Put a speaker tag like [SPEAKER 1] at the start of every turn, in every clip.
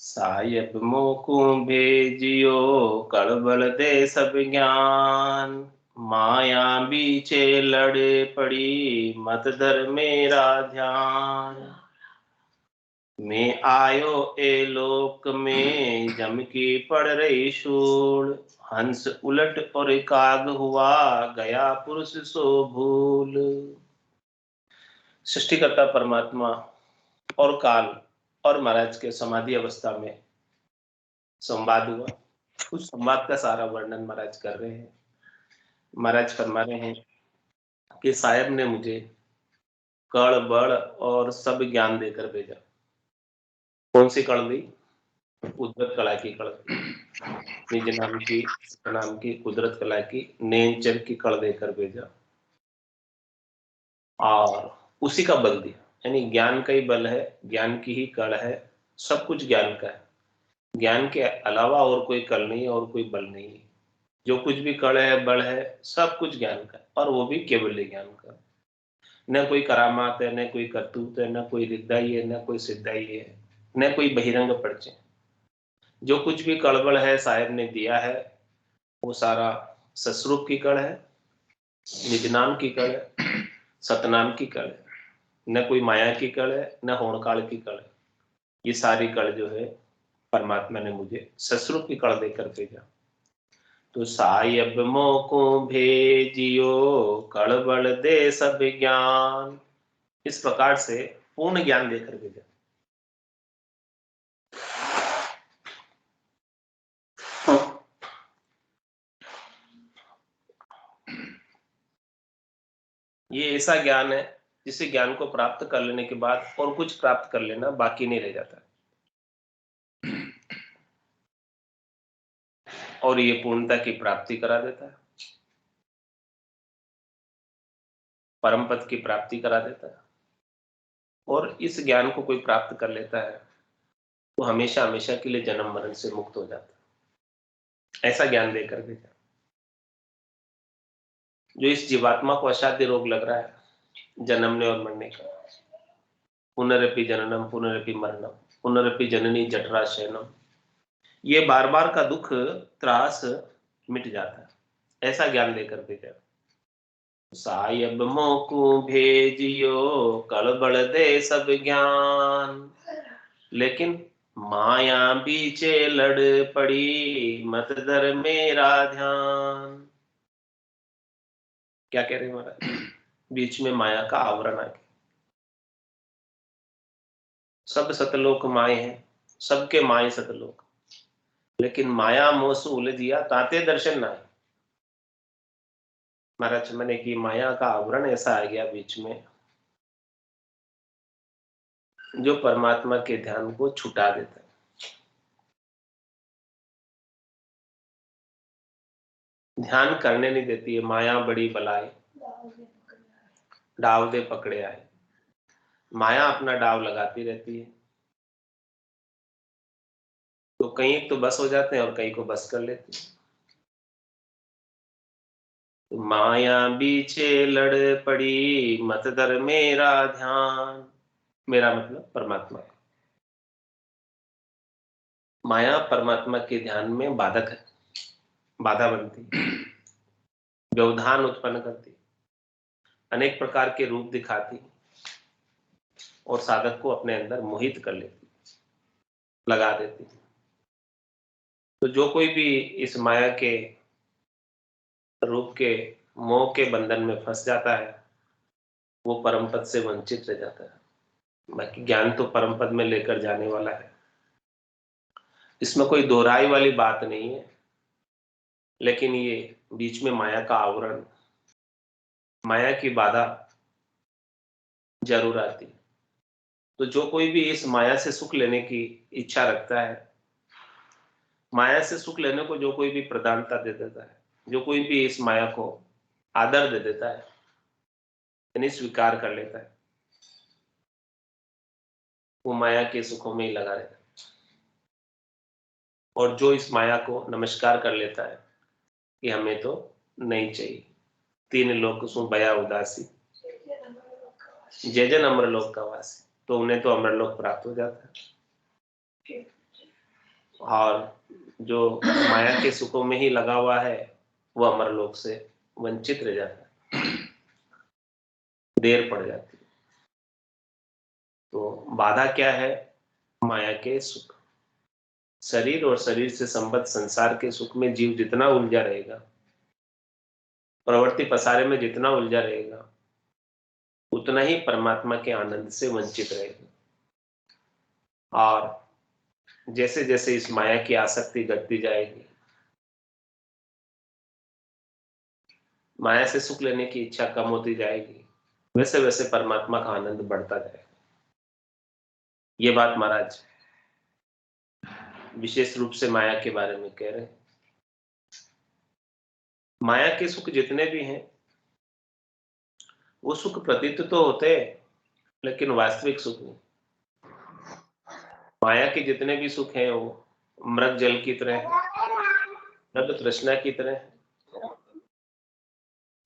[SPEAKER 1] साहिब मोकू भेजियो कड़बल दे सब ज्ञान, माया बीचे लड़े पड़ी मत धर मेरा ध्यान। मैं आयो ए लोक में जम की पड़ रही शूल, हंस उलट और काग हुआ गया पुरुष सो भूल। सृष्टिकर्ता परमात्मा और काल और महाराज के समाधि अवस्था में संवाद हुआ। उस संवाद का सारा वर्णन महाराज कर रहे हैं। महाराज फरमा रहे हैं कि साहेब ने मुझे कड़ बड़ और सब ज्ञान देकर भेजा। कौन सी कड़ दी? कुदरत कला की कड़ दी, निज नाम की कुदरत कला की नेंचर की कड़ देकर भेजा और उसी का बल दिया। यानी ज्ञान का ही बल है, ज्ञान की ही कड़ है, सब कुछ ज्ञान का है। ज्ञान के अलावा और कोई कल नहीं है और कोई बल नहीं है। जो कुछ भी कड़ है, बल है, सब कुछ ज्ञान का है, और वो भी केवल ज्ञान का। न कोई करामात है, न कोई करतूत है, न कोई रिद्धाई है, न कोई सिद्धाई है, न कोई बहिरंग परिचय। जो कुछ भी कड़बड़ है साहेब ने दिया है, वो सारा सस्वरूप की कड़ है, निज नाम की कड़ है, सतनाम की कड़ है। न कोई माया की कड़ है, न होणकाल की कड़ है। ये सारी कड़ जो है परमात्मा ने मुझे सस्वरूप की कड़ देकर भेजा। तो साहिब मोको भेजियो कड़बड़ दे सब ज्ञान, इस प्रकार से पूर्ण ज्ञान देकर भेजा। ये ऐसा ज्ञान है जिसे ज्ञान को प्राप्त कर लेने के बाद और कुछ प्राप्त कर लेना बाकी नहीं रह जाता, और ये पूर्णता की प्राप्ति करा देता है, परम पद की प्राप्ति करा देता है। और इस ज्ञान को कोई प्राप्त कर लेता है तो हमेशा हमेशा के लिए जन्म मरण से मुक्त हो जाता है। ऐसा ज्ञान देकर भेजा। जो इस जीवात्मा को असाध्य रोग लग रहा है, जन्मने और मरने का, पुनरपि जननम पुनरपि मरणम पुनरपि जननी जठरा शयनम, ये बार बार का दुख त्रास मिट जाता है। ऐसा ज्ञान देकर भेजा। साहिब मोकू भेजियो कड़बड़ दे सब ज्ञान, लेकिन माया बीचे लड़ पड़ी मत धर मेरा ध्यान। क्या कह रहे हैं महाराज? बीच में माया का आवरण आ गया। सब सतलोक माए हैं, सबके माए सतलोक, लेकिन माया मोह से उलझिया ताते दर्शन ना है। महाराज मैंने की माया का आवरण ऐसा आ गया बीच में जो परमात्मा के ध्यान को छुटा देता है। ध्यान करने नहीं देती है माया, बड़ी बलाए डाव दे पकड़े आए। माया अपना डाव लगाती रहती है, तो कहीं तो बस हो जाते हैं और कहीं को बस कर लेते हैं। तो माया बीचे लड़ पड़ी मत धर मेरा ध्यान, मेरा मतलब परमात्मा। माया परमात्मा के ध्यान में बाधक है, बाधा बनती, व्यवधान उत्पन्न करती, अनेक प्रकार के रूप दिखाती और साधक को अपने अंदर मोहित कर लेती, लगा देती। तो जो कोई भी इस माया के रूप के मोह के बंधन में फंस जाता है वो परम पद से वंचित रह जाता है। बाकी ज्ञान तो परम पद में लेकर जाने वाला है, इसमें कोई दोहराई वाली बात नहीं है। लेकिन ये बीच में माया का आवरण, माया की बाधा जरूर आती है। तो जो कोई भी इस माया से सुख लेने की इच्छा रखता है, माया से सुख लेने को जो कोई भी प्रधानता दे देता है, जो कोई भी इस माया को आदर दे देता है, यानी स्वीकार कर लेता है, वो माया के सुखों में ही लगा रहता है। और जो इस माया को नमस्कार कर लेता है कि हमें तो नहीं चाहिए, तीन लोक सु बया उदासी जय जन अमर लोक का वासी, तो उन्हें तो अमरलोक प्राप्त हो जाता है, और जो माया के सुखों में ही लगा हुआ है वो अमरलोक से वंचित रह जाता है, देर पड़ जाती है। तो बाधा क्या है? माया के सुख। शरीर और शरीर से संबद्ध संसार के सुख में जीव जितना उलझा रहेगा, प्रवृत्ति पसारे में जितना उलझा रहेगा, उतना ही परमात्मा के आनंद से वंचित रहेगा। और जैसे जैसे इस माया की आसक्ति घटती जाएगी, माया से सुख लेने की इच्छा कम होती जाएगी, वैसे वैसे परमात्मा का आनंद बढ़ता जाएगा। ये बात महाराज विशेष रूप से माया के बारे में कह रहे हैं। माया के सुख जितने भी हैं वो सुख प्रतीत तो होते हैं, लेकिन वास्तविक सुख नहीं। माया के जितने भी सुख हैं वो मृग जल की तरह, मृग तृष्णा की तरह।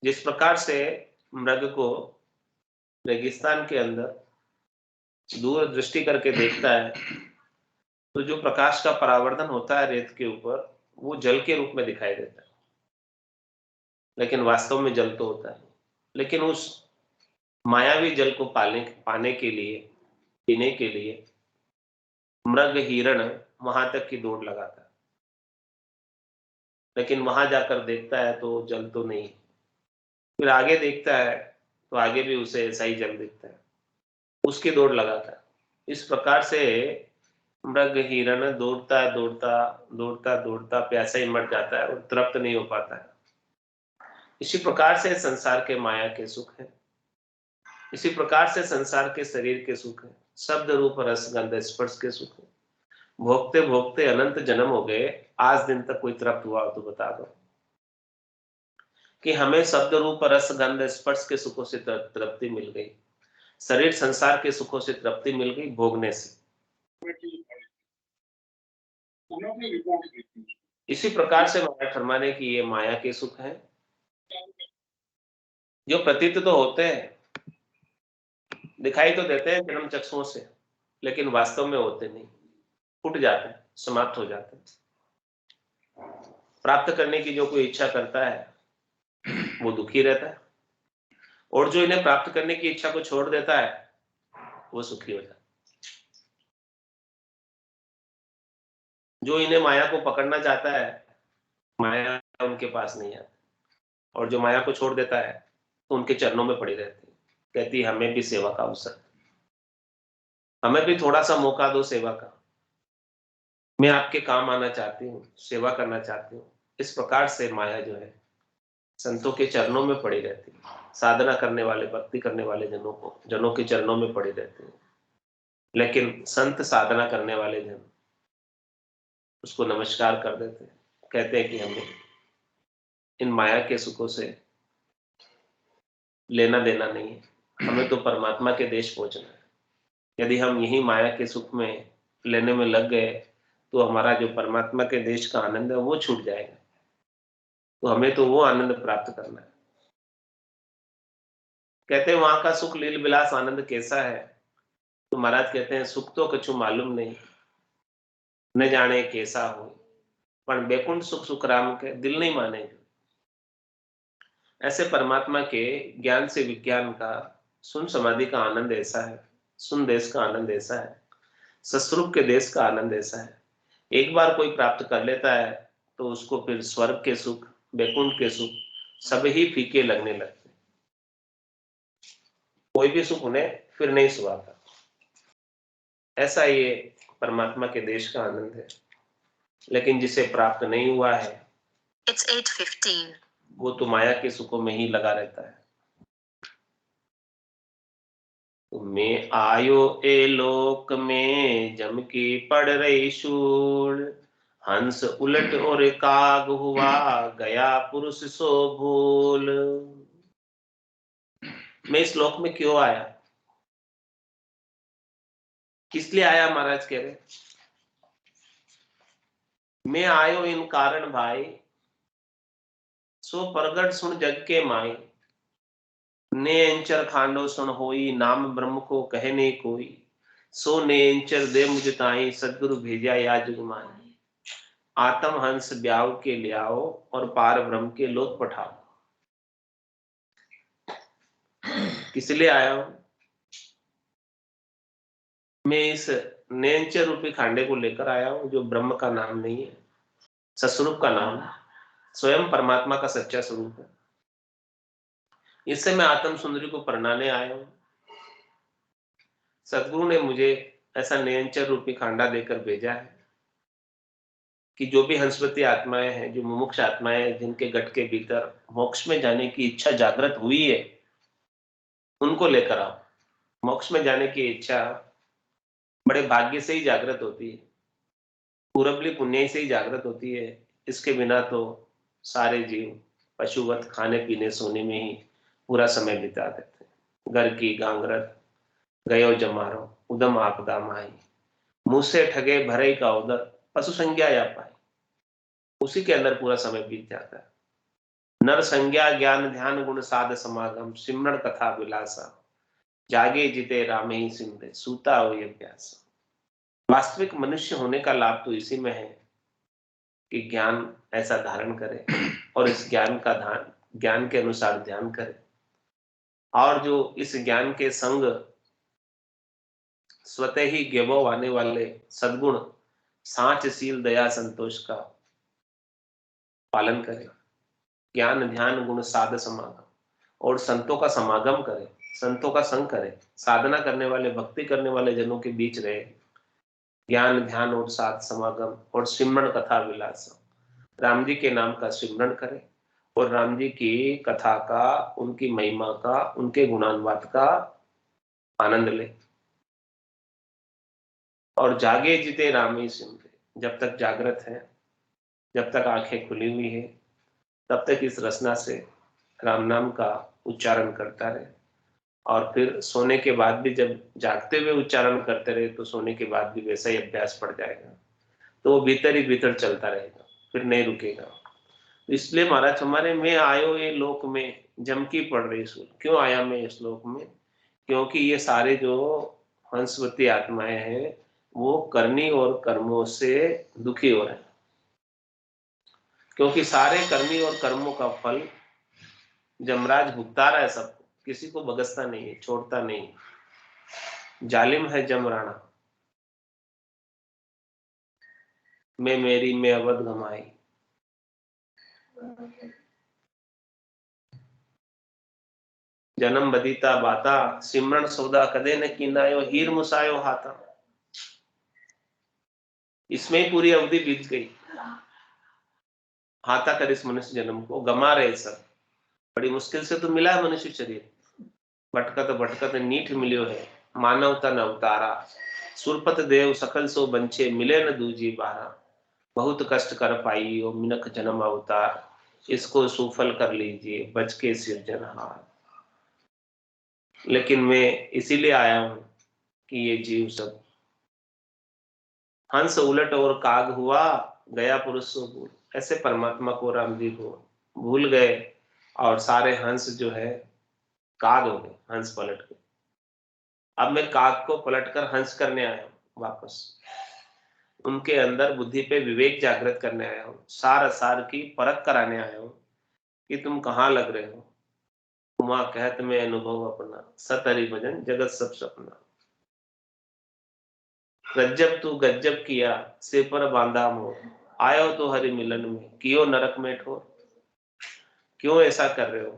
[SPEAKER 1] जिस प्रकार से मृग को रेगिस्तान के अंदर दूर दृष्टि करके देखता है तो जो प्रकाश का परावर्तन होता है रेत के ऊपर, वो जल के रूप में दिखाई देता है, लेकिन वास्तव में जल तो होता है। लेकिन उस मायावी जल को पाने के लिए, पीने के लिए मृग हिरण वहां तक की दौड़ लगाता है, लेकिन वहां जाकर देखता है तो जल तो नहीं। फिर आगे देखता है तो आगे भी उसे ऐसा ही जल दिखता है, उसकी दौड़ लगाता है। इस प्रकार से मृग हिरण दौड़ता दौड़ता दौड़ता दौड़ता प्यासा ही मर जाता है और तृप्त नहीं हो पाता है। इसी प्रकार से संसार के माया के सुख है, इसी प्रकार से संसार के शरीर के सुख है, शब्द रूप रस गंध स्पर्श के सुख है। भोगते भोगते अनंत जन्म हो गए, आज दिन तक कोई तृप्त हुआ तो बता दो कि हमें शब्द रूप रस गंध स्पर्श के सुखों से तृप्ति मिल गई, शरीर संसार के सुखों से तृप्ति मिल गई भोगने से। इसी प्रकार से महाराज फरमाने की ये माया के सुख हैं जो प्रतीत तो होते हैं, दिखाई तो देते हैं जन्म चक्षुओं से, लेकिन वास्तव में होते नहीं, फूट जाते हैं, समाप्त हो जाते हैं। प्राप्त करने की जो कोई इच्छा करता है वो दुखी रहता है, और जो इन्हें प्राप्त करने की इच्छा को छोड़ देता है वो सुखी हो जाता है। जो इन्हें माया को पकड़ना चाहता है, माया उनके पास नहीं आती, और जो माया को छोड़ देता है तो उनके चरणों में पड़ी रहती है, कहती है हमें भी सेवा का अवसर, हमें भी थोड़ा सा मौका दो सेवा का, मैं आपके काम आना चाहती हूँ, सेवा करना चाहती हूँ। इस प्रकार से माया जो है संतों के चरणों में पड़ी रहती है, साधना करने वाले, भक्ति करने वाले जनों के चरणों में पड़ी रहती है। लेकिन संत साधना करने वाले जन उसको नमस्कार कर देते हैं, कहते हैं कि हमें इन माया के सुखों से लेना देना नहीं है, हमें तो परमात्मा के देश पहुंचना है। यदि हम यही माया के सुख में लेने में लग गए तो हमारा जो परमात्मा के देश का आनंद है वो छूट जाएगा, तो हमें तो वो आनंद प्राप्त करना है। कहते हैं वहां का सुख लील विलास आनंद कैसा है, तो महाराज कहते हैं सुख तो कछु मालूम नहीं, न जाने कैसा हो, पर बैकुंठ सुख सुख राम के दिल नहीं माने। ऐसे परमात्मा के ज्ञान से विज्ञान का, सुन समाधि का आनंद ऐसा है, सुन देश का आनंद ऐसा है, सस्वरूप के देश का आनंद ऐसा है। एक बार कोई प्राप्त कर लेता है तो उसको फिर स्वर्ग के सुख, बैकुंठ के सुख सब ही फीके लगने लगते, कोई भी सुख उन्हें फिर नहीं सुहाता। ऐसा ये परमात्मा के देश का आनंद है। लेकिन जिसे प्राप्त नहीं हुआ है, It's 8:15, वो तो माया के सुखों में ही लगा रहता है। तो मैं आयो ए लोक में जम की पड़ रही शूल, हंस उलट और काग हुआ गया पुरुष सो भूल। मैं इस लोक में क्यों आया, किस लिए आया महाराज कह रहे, मैं आयो इन कारण भाई, सो प्रगट सुन जग के माई, ने अंचर खांडो सुन होई, नाम ब्रह्म को कहे नहीं कोई, सो नेंचर दे मुझ ताई सदगुरु भेजा या जुग माही। आत्म हंस ब्याव के लियाओ और पार ब्रह्म के लोक पठाओ। किस लिए आया हूं? मैं इस नेंचर रूपी खांडे को लेकर आया हूं जो ब्रह्म का नाम नहीं है, सस्वरूप का नाम है, स्वयं परमात्मा का सच्चा स्वरूप है। इससे मैं आत्म सुंदरी को परनाने आया हूं। सदगुरु ने मुझे ऐसा निरंचर रूपी खांडा देकर भेजा है कि जो भी हंसवती आत्माएं हैं, जो मुमुक्ष आत्माएं हैं, जिनके गट के भीतर मोक्ष में जाने की इच्छा जागृत हुई है, उनको लेकर आओ। मोक्ष में जाने की इच्छा बड़े भाग्य से ही जागृत होती है, पूरबली पुण्य से ही जागृत होती है। इसके बिना तो सारे जीव पशुवत खाने पीने सोने में ही पूरा समय बिता देते हैं। घर की गांगरत गयो जमारो उदम आपदा माही, मुंह से ठगे भरे का उदर पशु संज्ञा या पाई। उसी के अंदर पूरा समय बीत जाता है। नर संज्ञा ज्ञान ध्यान गुण साध समागम सिमरण कथा विलासा, जागे जिते राम ही सिमरे सूता हो अभ्यास। वास्तविक मनुष्य होने का लाभ तो इसी में है कि ज्ञान ऐसा धारण करे और इस ज्ञान का ज्ञान के अनुसार ध्यान करे, और जो इस ज्ञान के संग स्वतः ही ज्ञान आने वाले सद्गुण सांच शील दया संतोष का पालन करे, ज्ञान ध्यान गुण साध समागम और संतों का समागम करे, संतों का संग करे, साधना करने वाले भक्ति करने वाले जनों के बीच रहे, ज्ञान ध्यान और साध समागम और सिमरण कथा विलास, राम जी के नाम का सिमरण करे और राम जी की कथा का, उनकी महिमा का, उनके गुणानुवाद का आनंद ले। और जागे जिते राम ही सिमरे, जब तक जागृत है, जब तक आंखें खुली हुई है, तब तक इस रचना से राम नाम का उच्चारण करता रहे, और फिर सोने के बाद भी जब जागते हुए उच्चारण करते रहे तो सोने के बाद भी वैसा ही अभ्यास पड़ जाएगा, तो वो भीतर ही भीतर चलता रहेगा, फिर नहीं रुकेगा। इसलिए महाराज हमारे में आयो ये लोक में जम की पड़ रही सुन। क्यों आया मैं इस लोक में? क्योंकि ये सारे जो हंसवती आत्माएं हैं वो करनी और कर्मों से दुखी हो रहे हैं, क्योंकि सारे करनी और कर्मों का फल जमराज भुगता रहा है सबको, किसी को बगसता नहीं है, छोड़ता नहीं है। जालिम है जमराना, मैं मेरी में अवध गमाई। जन्म बदीता बाता सिमरण सौदा कदे न कीनायो हीर मुसायो हाथा। इसमें ही पूरी अवधि बीत गई, हाथा कर इस मनुष्य जन्म को गमा रहे सब। बड़ी मुश्किल से तो मिला है मनुष्य शरीर, भटकत भटकत नीठ मिलियो है, मानव तन अवतारा, सुरपत देव सकल सो बंछे मिले न दूजी बारा। बहुत कष्ट कर पाई ओ मिनख जन्म अवतार, इसको सुफल कर लीजिए बच के सिरजनहार। लेकिन मैं इसीलिए आया हूं कि ये जीव सब हंस उलट और काग हुआ, गया पुरुष सो भूल। ऐसे परमात्मा को, राम जी को भूल गए और सारे हंस जो है काग हो गए, हंस पलट गए। अब मैं काग को पलटकर हंस करने आया हूं वापस, उनके अंदर बुद्धि पे विवेक जागृत करने आया हूं, सार असार की परख कराने आया हूं कि तुम कहाँ लग रहे हो। उमा कहत में अनुभव अपना, सत हरि भजन जगत सब सपना। गज्जब तू गज्जब किया से पर बांधा मोर, आयो तो हरि मिलन में कियो नरक में ठोर। क्यों ऐसा कर रहे हो?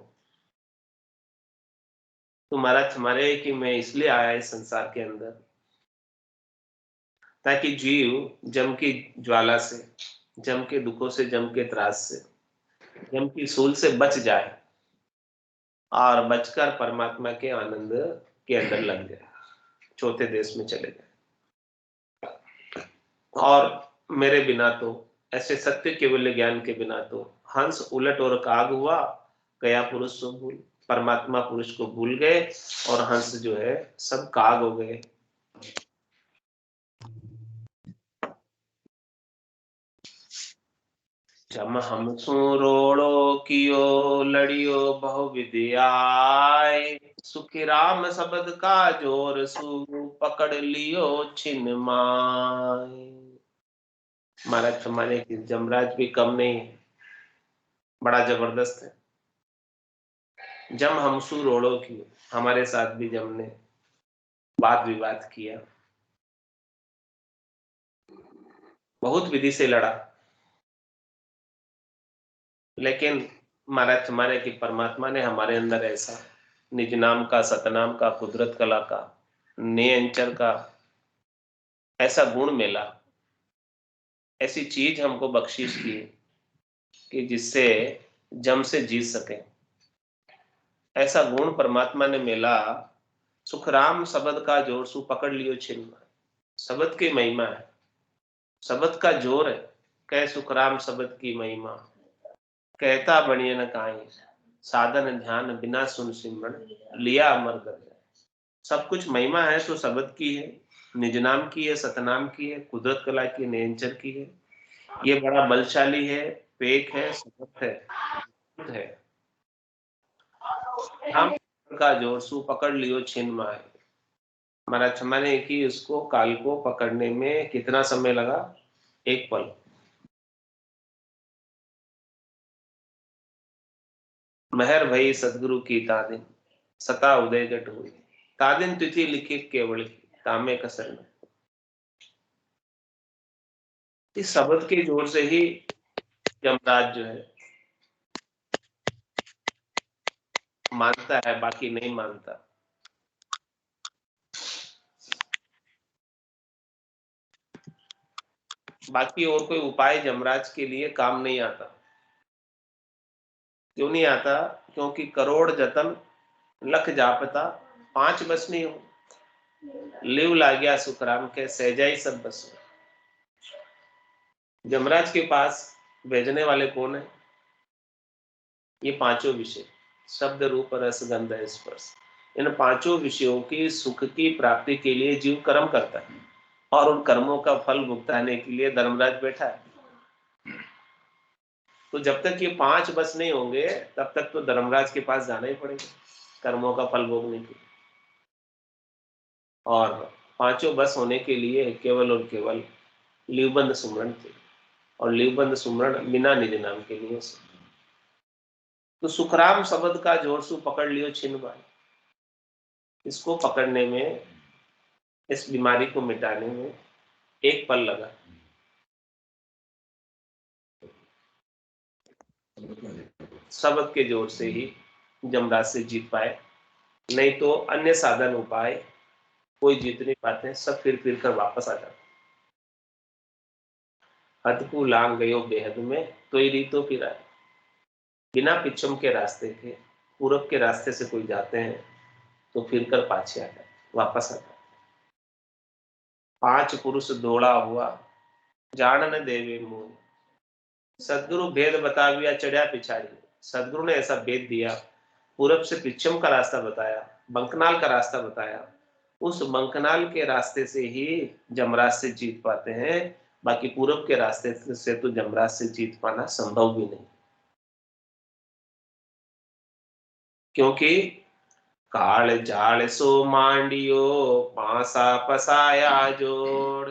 [SPEAKER 1] तुम्हारा तुम्हारे कि मैं इसलिए आया इस संसार के अंदर ताकि जीव जम की ज्वाला से, जम के दुखों से, जम के त्रास से, जम की सूल से बच जाए और बचकर परमात्मा के आनंद के अंदर लग जाए, चौथे देश में चले जाए। और मेरे बिना तो, ऐसे सत्य केवल ज्ञान के बिना तो हंस उलट और काग हुआ, गया पुरुष सो भूल। परमात्मा पुरुष को भूल गए और हंस जो है सब काग हो गए। जम हम सू रोड़ो कियो लड़ियो बहु विद्याय, सुखी राम शब्द का जोर सु पकड़ लियो छिन माय। महाराज क्षमाने की जमराज भी कम नहीं है, बड़ा जबरदस्त है। जम हमसू रोड़ो की, हमारे साथ भी जम ने वाद विवाद किया, बहुत विधि से लड़ा, लेकिन महाराज हमारे की परमात्मा ने हमारे अंदर ऐसा निज नाम का, सतनाम का, कुदरत कला का, नियंचर का ऐसा गुण मिला, ऐसी चीज हमको बख्शिश की कि जिससे जम से जीत सके। ऐसा गुण परमात्मा ने मिला। सुखराम शब्द का जोर सु पकड़ लियो छिन। शब्द की महिमा है, शब्द का जोर है। कह सुखराम शब्द की महिमा, कहता बनिए न काई, साधन ध्यान बिना सुन सिमरन लिया अमर कर जाए। सब कुछ महिमा है तो शब्द की है, निज नाम की है, सतनाम की है, कुदरत कला की, नेंचर की है। ये बड़ा बलशाली है, पेक है, समर्थ है। हम का जोर सु पकड़ लियो छिन माए। महाराज क्षमा ने कि उसको काल को पकड़ने में कितना समय लगा? एक पल। मेहर भई सदगुरु की तादिन, सता उदय जट हुई। तादिन तिथि लिखी केवल की, तामे कसर न। इस शब्द के जोर से ही यमराज जो है मानता है, बाकी नहीं मानता। बाकी और कोई उपाय यमराज के लिए काम नहीं आता। क्यों नहीं आता? क्योंकि करोड़ जतन लख जापता, पांच बस नहीं हो। लिव लाग्या सुखराम के सहजाई सब बस हो। यमराज के पास भेजने वाले कौन है? ये पांचों विषय, शब्द रूप रस गंध स्पर्श। इन पांचों विषयों की सुख की प्राप्ति के लिए जीव कर्म करता है, और उन कर्मों का फल भुगताने के लिए धर्मराज बैठा है। तो जब तक ये पांच बस नहीं होंगे तब तक तो धर्मराज के पास जाना ही पड़ेगा कर्मों का फल भोगने के लिए। और पांचों बस होने के लिए केवल और केवल लिवबंद सुमरण थे, और लिवबंद सुमरण बिना निज नाम के लिए। तो सुखराम शब्द का जोर सु पकड़ लियो छिन भाई। इसको पकड़ने में, इस बीमारी को मिटाने में एक पल लगा। शब्द के जोर से ही जमराज से जीत पाए, नहीं तो अन्य साधन उपाय कोई जीत नहीं पाते, सब फिर कर वापस आ जाते। हद को लांग गयो बेहद में, तो ही रीतो फिर आए। बिना पिछम के रास्ते के, पूरब के रास्ते से कोई जाते हैं तो फिर कर पाछे आ जाते, वापस आ जाते। पांच पुरुष दौड़ा हुआ जान न देवे मुंह। सदगुरु भेद बताविया चढ़िया पिछाड़ी। सदगुरु ने ऐसा भेद दिया, पूरब से पश्चिम का रास्ता बताया, बंकनाल का रास्ता बताया। उस बंकनाल के रास्ते से ही जमराज से जीत पाते हैं, बाकी पूरब के रास्ते से तो जमराज से जीत पाना संभव भी नहीं। क्योंकि काल जाल सो मांडियो, पासा पसाया जोड़।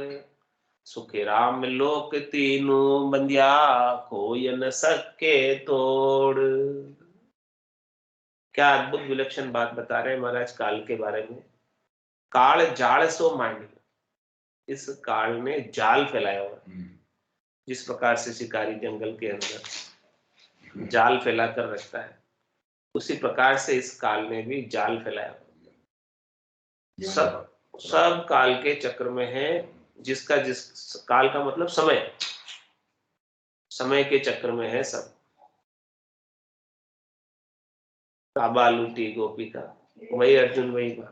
[SPEAKER 1] सुखी राम लोक तीनू बंदिया, कोई न सके तोड़। क्या अद्भुत विलक्षण बात बता रहे हैं महाराज काल के बारे में। काल जाल सो मांडियो, इस काल ने जाल फैलाया हुआ। जिस प्रकार से शिकारी जंगल के अंदर जाल फैलाकर रखता है, उसी प्रकार से इस काल ने भी जाल फैलाया हुआ। सब सब काल के चक्र में है। जिसका जिस काल का मतलब समय, समय के चक्र में है सब। काबा लूटी गोपिका, वही अर्जुन वही बाण।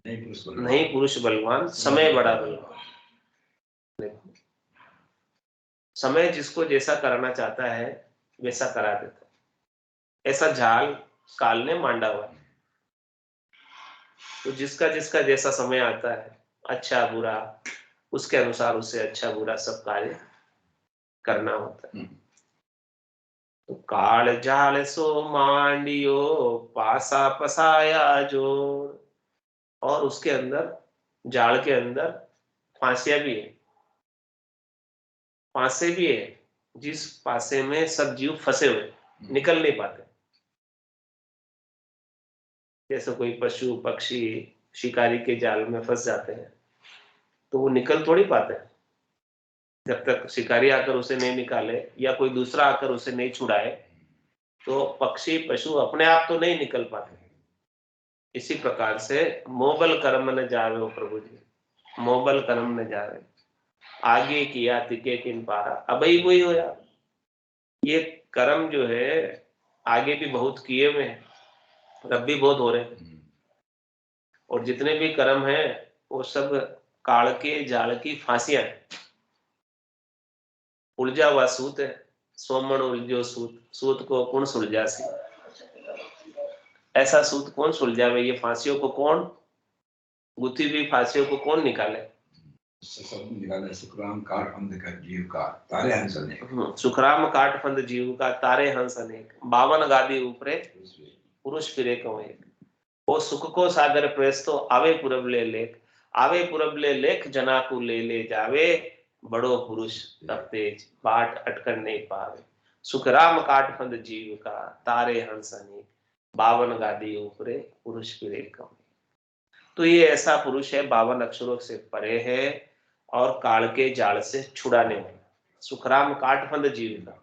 [SPEAKER 1] नहीं पुरुष बलवान, समय बड़ा बलवान। देखो, समय जिसको जैसा कराना चाहता है वैसा करा देता है। ऐसा जाल काल ने मांडा हुआ है। तो जिसका जिसका जैसा समय आता है, अच्छा बुरा, उसके अनुसार उसे अच्छा बुरा सब कार्य करना होता है। तो काल जाल सो मांडियो पासा पसाया जोड़। और उसके अंदर, जाल के अंदर फांसियां भी है, फांसे भी है, जिस पासे में सब जीव फंसे हुए निकल नहीं पाते। जैसे कोई पशु पक्षी शिकारी के जाल में फंस जाते हैं तो वो निकल थोड़ी पाते हैं, जब तक शिकारी आकर उसे नहीं निकाले या कोई दूसरा आकर उसे नहीं छुड़ाए, तो पक्षी पशु अपने आप तो नहीं निकल पाते। इसी प्रकार से मोबल कर्म न जावे, हो प्रभु जी, मोबल कर्म न जावे, आगे किया तिके किन पारा, अब ही वही हो यार। ये कर्म जो है आगे भी बहुत किए हुए हैं और अब भी बहुत हो रहे हैं, और जितने भी कर्म हैं वो सब काल के जाल की फांसियां हैं। उलझा हुआ सूत है, सोमण उलझो सूत, सूत को कौन सुलझासी, ऐसा सूत कौन सुलझावे, ये फांसियों को कौन, गुथी हुई फांसियों को कौन निकाले।
[SPEAKER 2] सुखराम काट फंद कर जीव का तारे हंस अनेक,
[SPEAKER 1] सुखराम काट फंद जीव का तारे हंस अनेक, 52 गादी ऊपरे पुरुष फिरे कौन एक। वो सुख को सागर प्रेस तो आवे पुरब ले लेख, आवे पुरब ले लेख जना को ले ले जावे, बड़ो पुरुष तब तेज बाट अटकन नहीं पावे। सुखराम काट फंद जीव का तारे हंस अनेक, 52 गादी ऊपरे पुरुष फिरे कौन। तो ये ऐसा पुरुष है 52 अक्षरों से परे है और काल के जाल से छुड़ाने वाला। सुखराम काट फंद जीव का,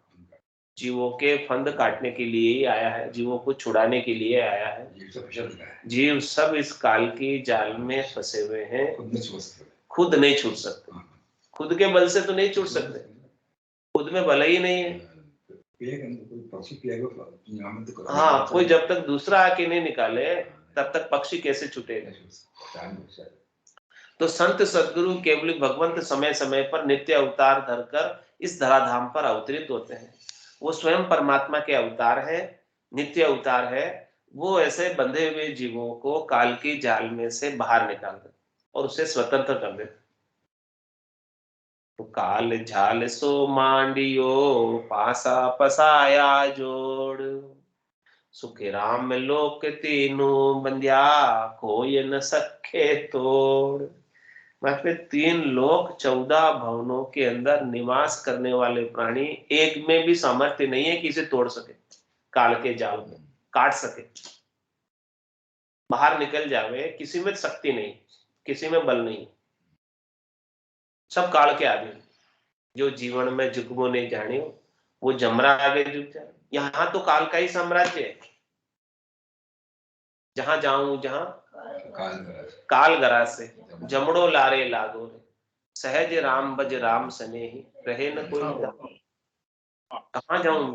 [SPEAKER 1] जीवों के फंद काटने के लिए ही आया है, जीवों को छुड़ाने के लिए आया है। जीव सब इस काल की जाल में फंसे हुए हैं, खुद नहीं छूट सकते, खुद के बल से तो नहीं छूट सकते, खुद में भला ही नहीं है। हाँ, कोई जब तक दूसरा आके नहीं निकाले तब तक पक्षी कैसे छूटेगा। तो संत सदगुरु केवल भगवंत समय समय पर नित्य अवतार धरकर इस धराधाम पर अवतरित होते हैं। वो स्वयं परमात्मा के अवतार है, नित्य अवतार है। वो ऐसे बंधे हुए जीवों को काल की जाल में से बाहर निकाल देते और उसे स्वतंत्र कर देते। तो काल झाल सो मांडियो पासा पसाया जोड़, सुखे राम लोक तीनू बंध्या कोई न सके तोड़। मतलब 3 लोक 14 भवनों के अंदर निवास करने वाले प्राणी एक में भी सामर्थ्य नहीं है कि इसे तोड़ सके, काल के जाल को काट सके, बाहर निकल जावे। किसी में शक्ति नहीं, किसी में बल नहीं, सब काल के आदमी। जो जीवन में जुगमो नहीं जाने वो जमरा आगे झुक जाए। यहाँ तो काल का ही साम्राज्य है, जहां जाऊं जहां काल गराज से, जमड़ो लारे लागो रे, सहज राम बज राम सनेही, रहे न कोई कहां जाऊं।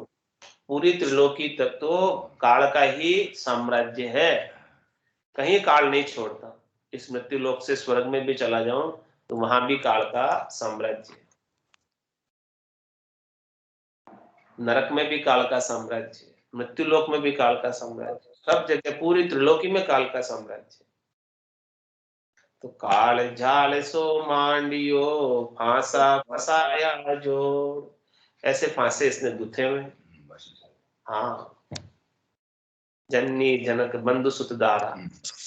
[SPEAKER 1] पूरी त्रिलोकी तक तो काल का ही साम्राज्य है, कहीं काल नहीं छोड़ता। इस मृत्यु लोक से स्वर्ग में भी चला जाऊं तो वहां भी काल का साम्राज्य, नरक में भी काल का साम्राज्य, मृत्यु लोक में भी काल का साम्राज्य, सब जगह पूरी त्रिलोकी में काल का साम्राज्य। तो काल झाल सो मांडियो फांसा फसाया जोड़, ऐसे फांसे इसने गुथे हुए। हाँ, जननी जनक बंधु सुत दारा,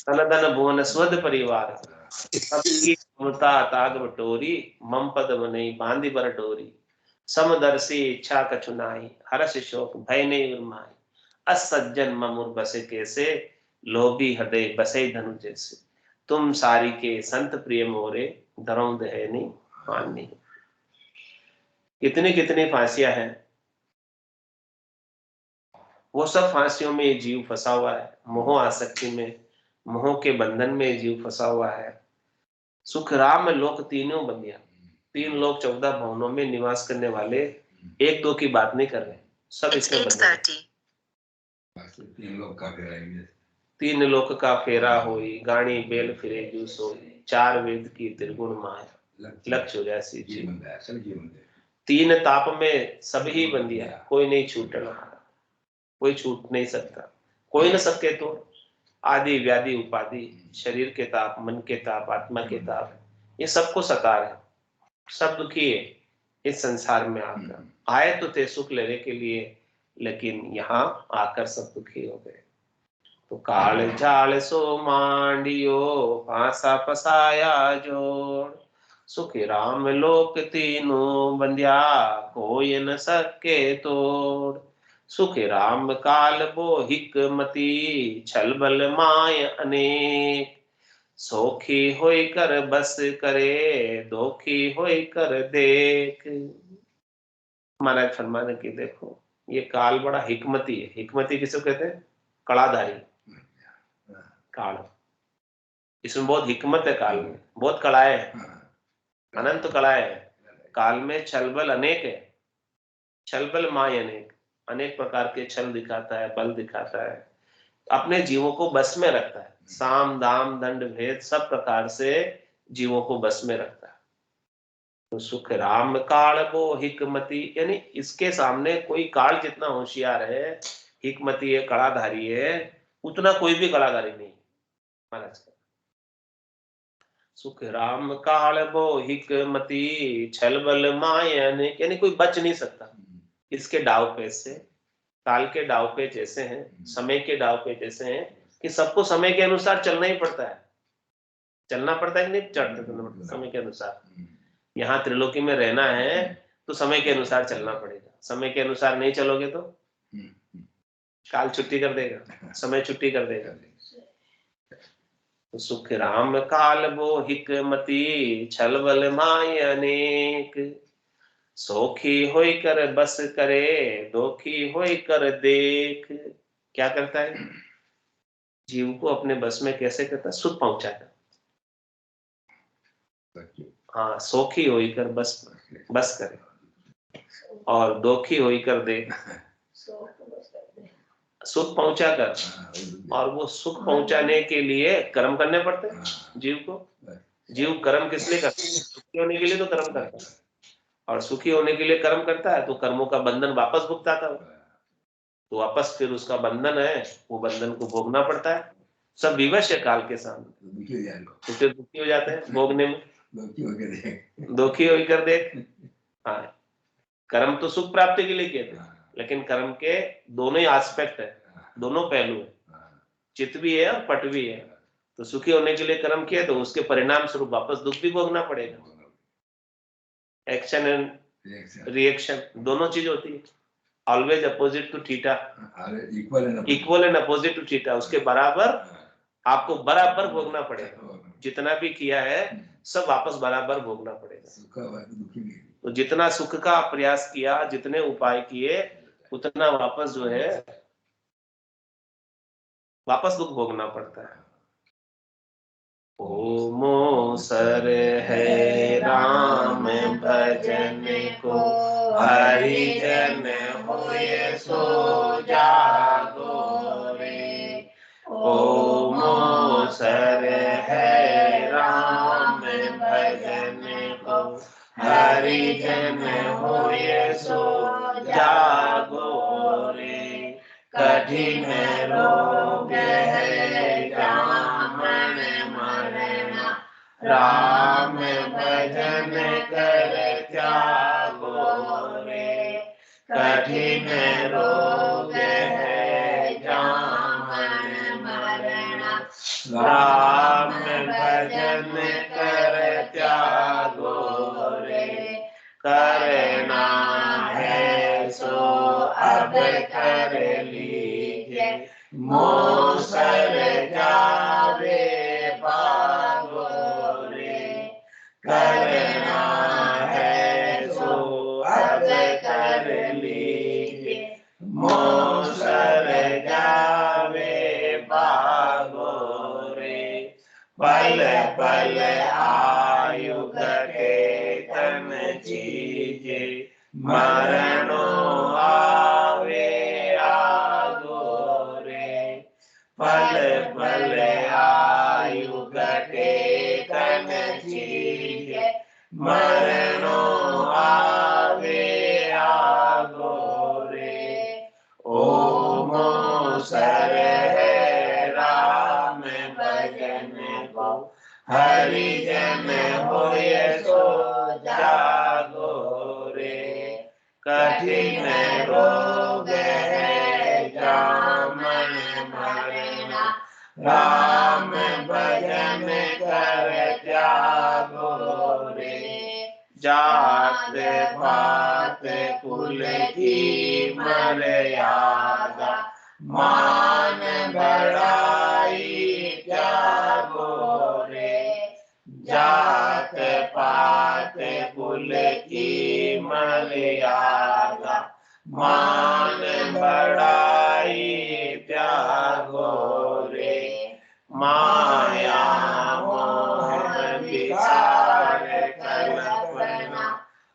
[SPEAKER 1] तन धन भुवन स्वद परिवार, सबकी ममता ताग बटोरी, मम पद मने बांधी बर डोरी, समदर्शी इच्छा कछु नाहि, हर्ष शोक भय नहीं उर्माई, असज्जन ममुर बसे कैसे, लोभी हृदय बसे धनु जैसे, तुम सारी के संत प्रिय मोरे, धरौं दहनी माननी। कितनी कितनी फांसियां हैं, वो सब फांसियों में ये जीव फंसा हुआ है, मोह आसक्ति में, मोह के बंधन में ये जीव फंसा हुआ है। सुख राम लोक तीनों बंदिया, 3 लोक 14 भवनों में निवास करने वाले, 1-2 की बात नहीं कर रहे, सब इसमें बंधे। 3 लोक का फेरा होई, गाणी बेल फिरे जू सोई, 4 वेद की त्रिगुण माया, लक्ष्य हो जाए जीव। 3 ताप में सभी बंदिया, कोई नहीं छूटना, कोई छूट नहीं सकता, कोई न सके तो। आदि व्याधि उपाधि, शरीर के ताप, मन के ताप, आत्मा के ताप, ये सबको सता रहे, सब दुखी है इस संसार में आकर। आए तो थे सुख लेने के लिए, लेकिन यहाँ आकर सब दुखी हो गए। तो काल जाल सो मांडियो फांसा फसाया जोड़, सुखी राम लोक तीनों बंध्या कोई न सके तोड़, सुखी राम काल बो हिकमती छल बल माय अनेक, सोखी होई कर बस करे दोखी होई कर देख। महाराज फरमाने की देखो ये काल बड़ा हिकमती है। हिकमती किसको कहते हैं? कलाधारी काल। इसमें बहुत हिकमत है काल में, बहुत कलाएं हैं, अनंत कलाएं हैं। काल में छलबल अनेक है, छलबल माय अनेक, अनेक प्रकार के छल दिखाता है, बल दिखाता है, अपने जीवों को बस में रखता है। साम दाम दंड भेद सब प्रकार से जीवों को बस में रखता है। तो सुख राम काल वो हिकमती, यानी इसके सामने कोई काल जितना होशियार है, हिकमती है, कलाधारी है, उतना कोई भी कलाधारी नहीं महाराज का। सुख राम काल वो हिकमती छल बल मायन, यानी कोई बच नहीं सकता इसके दाव पेच से। काल के दाव पेच ऐसे हैं, समय के दाव पेच ऐसे हैं कि सबको समय के अनुसार चलना ही पड़ता है। चलना पड़ता है कि नहीं? चलना समय के अनुसार। यहाँ त्रिलोकी में रहना है तो समय के अनुसार चलना पड़ेगा। समय के अनुसार नहीं चलोगे तो काल छुट्टी कर देगा, समय छुट्टी कर देगा। तो सुख राम काल वो हिकमती छल बल माय अनेक, सोखी होई कर बस करे दोखी होई कर देख। क्या करता है? जीव को अपने बस में कैसे करता है? सुख पहुंचाता। हाँ, सोखी होई कर बस करे और दोखी होई कर दे, सुख पहुंचा कर। और वो सुख पहुंचाने के लिए कर्म करने पड़ते हैं जीव को। जीव कर्म किस लिए करता है? सुखी होने के लिए तो कर्म करता है, और सुखी होने के लिए कर्म करता है तो कर्मों का बंधन वापस भुगताता है। तो वापस फिर उसका बंधन है, वो बंधन को भोगना पड़ता है। सब विवश है काल के सामने, तो फिर दुखी हो जाते हैं भोगने में। दुखी होकर देख। हाँ, कर्म तो सुख प्राप्ति के लिए किए थे, लेकिन कर्म के दोनों ही एस्पेक्ट है, दोनों पहलू है, चित्त भी है और पट भी है। तो सुखी होने के लिए कर्म किया तो उसके परिणाम स्वरूप वापस दुख भी भोगना पड़ेगा। एक्शन एंड रिएक्शन दोनों चीज होती है। Always opposite to theta, equal and opposite to theta. उसके बराबर आपको बराबर भोगना पड़ेगा। जितना भी किया है सब वापस बराबर भोगना पड़ेगा। तो जितना सुख का प्रयास किया, जितने उपाय किए, उतना वापस जो है वापस दुख भोगना पड़ता है। ओ मोसर है राम भजन को, हरिजन होए सो जागो रे। ओ मोसर है राम भजन को, हरिजन होए सो जागो रे। कठिन रोग है जामन मरना, राम भजन कर त्यागो रे। कठिन रोग है जामन मरना, राम भजन कर त्यागो रे। करना है सो अब कर लीजिए, मोसर जावे भागो रे। करना है सो अब कर लीजिए, मोसर जावे भागो रे। पल पल आयु घटे तन चीजे, मरणो आवे आगो रे। पल पल आयु घटे तन चीजे, मरणो आवे आगो रे। ओ मोसर है राम भजन को, हरिजन होए सो जागो रे। कठिन रोग राम भजन कर त्यागो रे। जात पात कुल की मर्यादा, मान बड़ाई त्यागो रे। जात पात कुल की मर्यादा, मान बड़ाई त्यागो रे। माया मोह विचार कल्पना,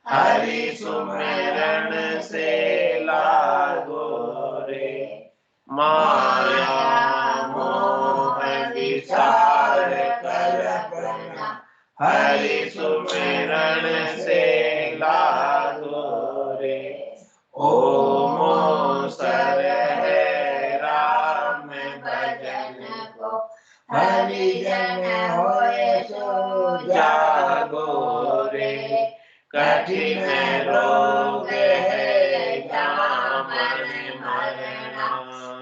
[SPEAKER 1] हरि सुमिरन से लागो रे। माया मोह विचार कल्पना, हरि सुमिरन से लागो रे। ओमो सर है राम भजन को, हरि जन होए सो जागो रे। कठिन रोग है जामन मरना,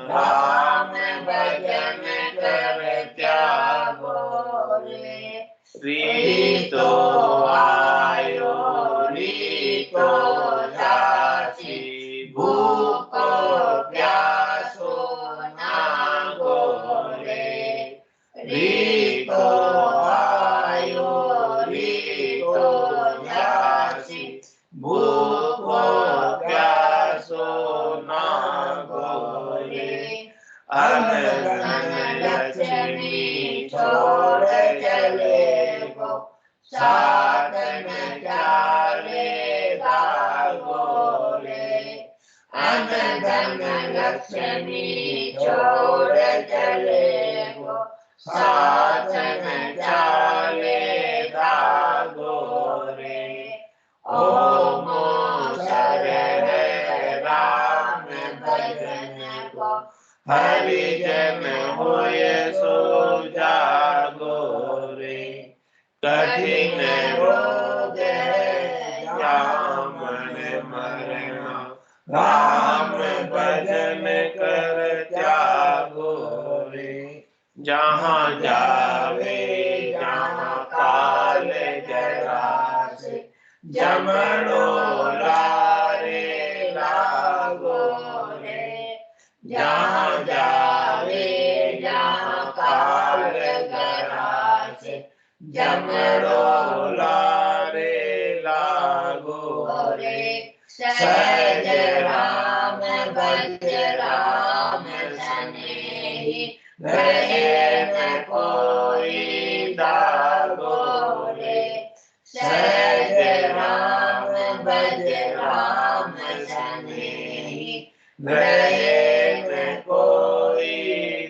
[SPEAKER 1] राम भजन कर त्यागो रे। रीतो आयो रीतो जासी, भूखो प्यासो नागो रे। रीतो आयो रीतो जासी, भूखो प्यासो नागो रे। अन्न धन लक्ष्मी छोड़ चले गो, साथ में चाले दागो रे। अन्न धन लक्ष्मी छोड़ चले गो, साथ में चाले दागो रे। ओमो सर है राम भजन को, हरि जन होए सो जागो रे। कठिन रोग है जामन मरना, राम भजन कर त्यागो रे। जहाँ जावे जहाँ काल जरासे, जमनो लारे लागो रे। जहाँ जावे जहाँ काल जरासे, जमनो लारे लागो रे। सहज राम भज राम सनेही, रहे न कोई दागो रे। सहज राम भज राम सनेही, रहे न कोई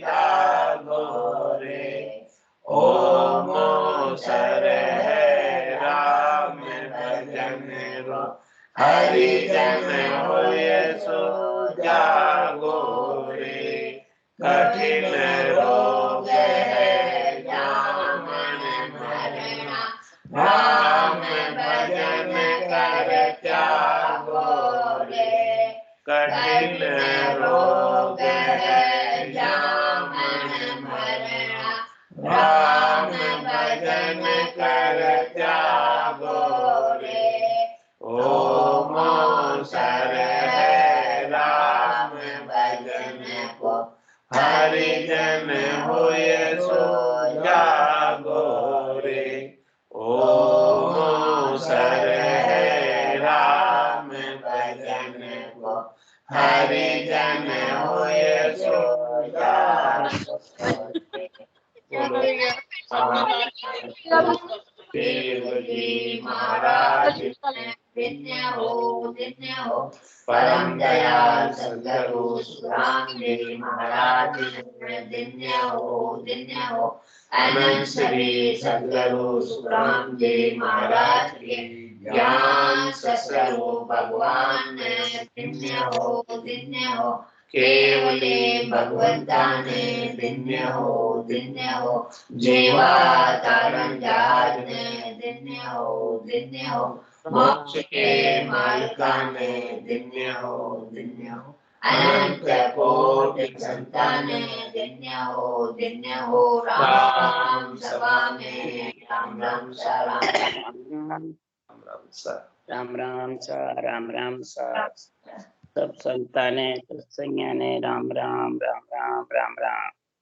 [SPEAKER 1] दागो रे। ओमो सर है राम भजन रो, हरि जन होए सो जागो रे। कठिन रोग है जामन मरना, राम भजन कर त्यागो रे। कठिन रोग है जामन मरना, राम भजन कर त्यागो रे। ओमो सर है राम भजन को, हरि जन होए सो जागो रे। ओमो सर है राम भजन को, हरि जन होए सो जागो रे। देव जी महाराज दिन्य हो परम दयाल सद्गुरु सुखराम जी महाराज दिन्य हो। अनंत श्री सद्गुरु सुखराम जी महाराज के ज्ञान स्वरूप भगवान दिन्य हो। केवले भगवंताने दिन्य हो। जीवा तारण जहाज ने दिन्य हो। मोक्ष के मालिकाने दिन्य हो।
[SPEAKER 3] अनंत कोटि संताने धन्य हो राम सभा में राम राम सा
[SPEAKER 1] राम राम सा
[SPEAKER 4] राम राम सा सब संताने सत्संज्ञाने राम राम राम राम राम राम।